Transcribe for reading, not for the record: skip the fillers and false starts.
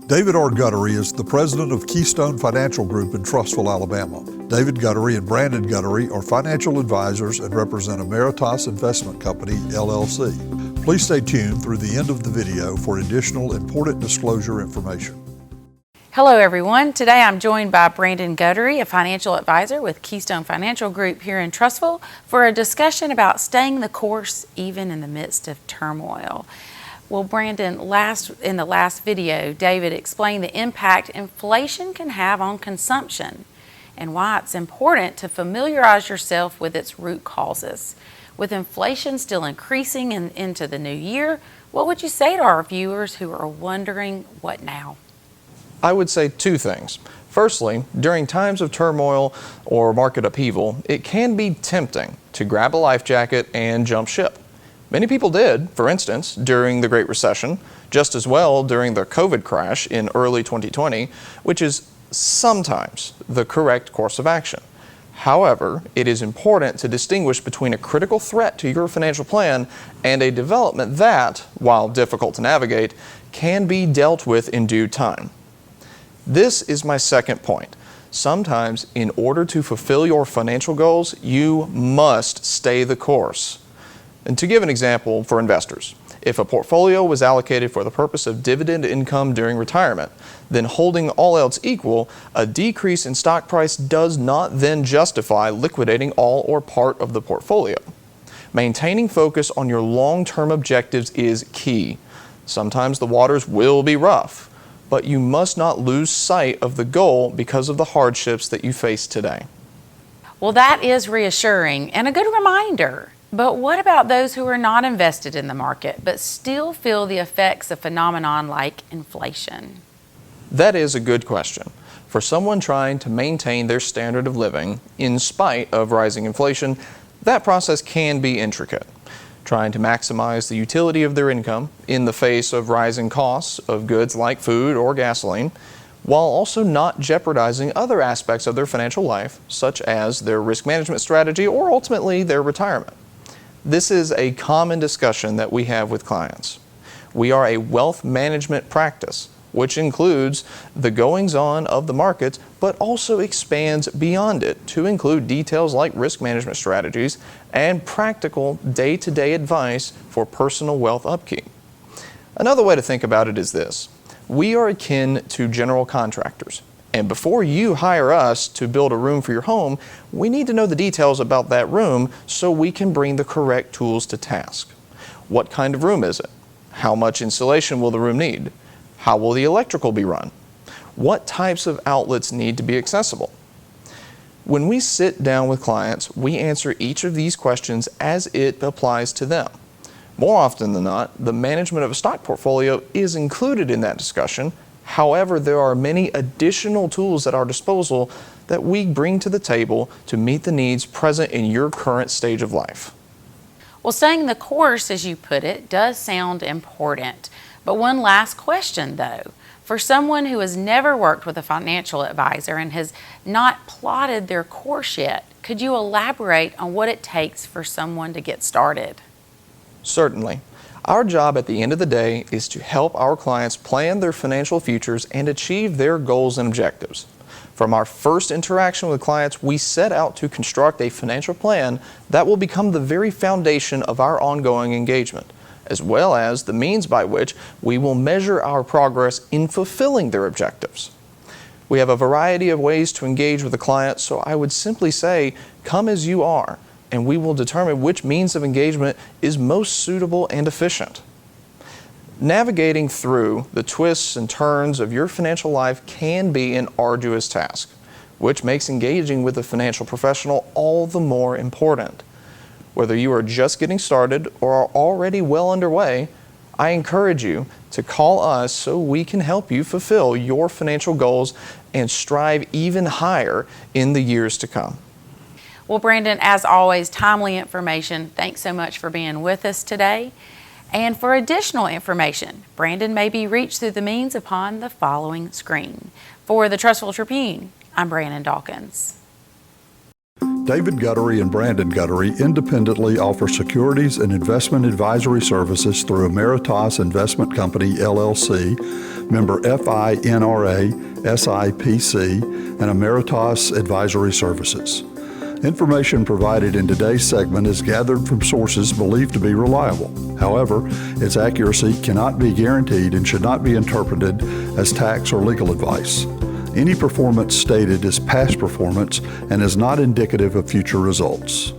David R. Guttery is the president of Keystone Financial Group in Trussville, Alabama. David Guttery and Brandon Guttery are financial advisors and represent Emeritus Investment Company, LLC. Please stay tuned through the end of the video for additional important disclosure information. Hello everyone. Today I'm joined by Brandon Guttery, a financial advisor with Keystone Financial Group here in Trussville, for a discussion about staying the course even in the midst of turmoil. Well, Brandon, in the last video, David explained the impact inflation can have on consumption and why it's important to familiarize yourself with its root causes. With inflation still increasing into the new year, what would you say to our viewers who are wondering what now? I would say two things. Firstly, during times of turmoil or market upheaval, it can be tempting to grab a life jacket and jump ship. Many people did, for instance, during the Great Recession, just as well during the COVID crash in early 2020, which is sometimes the correct course of action. However, it is important to distinguish between a critical threat to your financial plan and a development that, while difficult to navigate, can be dealt with in due time. This is my second point. Sometimes, in order to fulfill your financial goals, you must stay the course. And to give an example for investors, if a portfolio was allocated for the purpose of dividend income during retirement, then holding all else equal, a decrease in stock price does not then justify liquidating all or part of the portfolio. Maintaining focus on your long-term objectives is key. Sometimes the waters will be rough, but you must not lose sight of the goal because of the hardships that you face today. Well, that is reassuring and a good reminder. But what about those who are not invested in the market but still feel the effects of phenomenon like inflation? That is a good question. For someone trying to maintain their standard of living in spite of rising inflation, that process can be intricate. Trying to maximize the utility of their income in the face of rising costs of goods like food or gasoline, while also not jeopardizing other aspects of their financial life, such as their risk management strategy or ultimately their retirement. This is a common discussion that we have with clients. We are a wealth management practice, which includes the goings-on of the markets, but also expands beyond it to include details like risk management strategies and practical day-to-day advice for personal wealth upkeep. Another way to think about it is this. We are akin to general contractors. And before you hire us to build a room for your home, we need to know the details about that room so we can bring the correct tools to task. What kind of room is it? How much insulation will the room need? How will the electrical be run? What types of outlets need to be accessible? When we sit down with clients, we answer each of these questions as it applies to them. More often than not, the management of a stock portfolio is included in that discussion. However, there are many additional tools at our disposal that we bring to the table to meet the needs present in your current stage of life. Well, staying the course, as you put it, does sound important. But one last question, though. For someone who has never worked with a financial advisor and has not plotted their course yet, could you elaborate on what it takes for someone to get started? Certainly. Our job at the end of the day is to help our clients plan their financial futures and achieve their goals and objectives. From our first interaction with clients, we set out to construct a financial plan that will become the very foundation of our ongoing engagement, as well as the means by which we will measure our progress in fulfilling their objectives. We have a variety of ways to engage with a client, so I would simply say, come as you are, and we will determine which means of engagement is most suitable and efficient. Navigating through the twists and turns of your financial life can be an arduous task, which makes engaging with a financial professional all the more important. Whether you are just getting started or are already well underway, I encourage you to call us so we can help you fulfill your financial goals and strive even higher in the years to come. Well, Brandon, as always, timely information. Thanks so much for being with us today. And for additional information, Brandon may be reached through the means upon the following screen. For the Trussville Tribune, I'm Brandon Dawkins. David Guttery and Brandon Guttery independently offer securities and investment advisory services through Ameritas Investment Company, LLC, member FINRA, SIPC, and Ameritas Advisory Services. Information provided in today's segment is gathered from sources believed to be reliable. However, its accuracy cannot be guaranteed and should not be interpreted as tax or legal advice. Any performance stated is past performance and is not indicative of future results.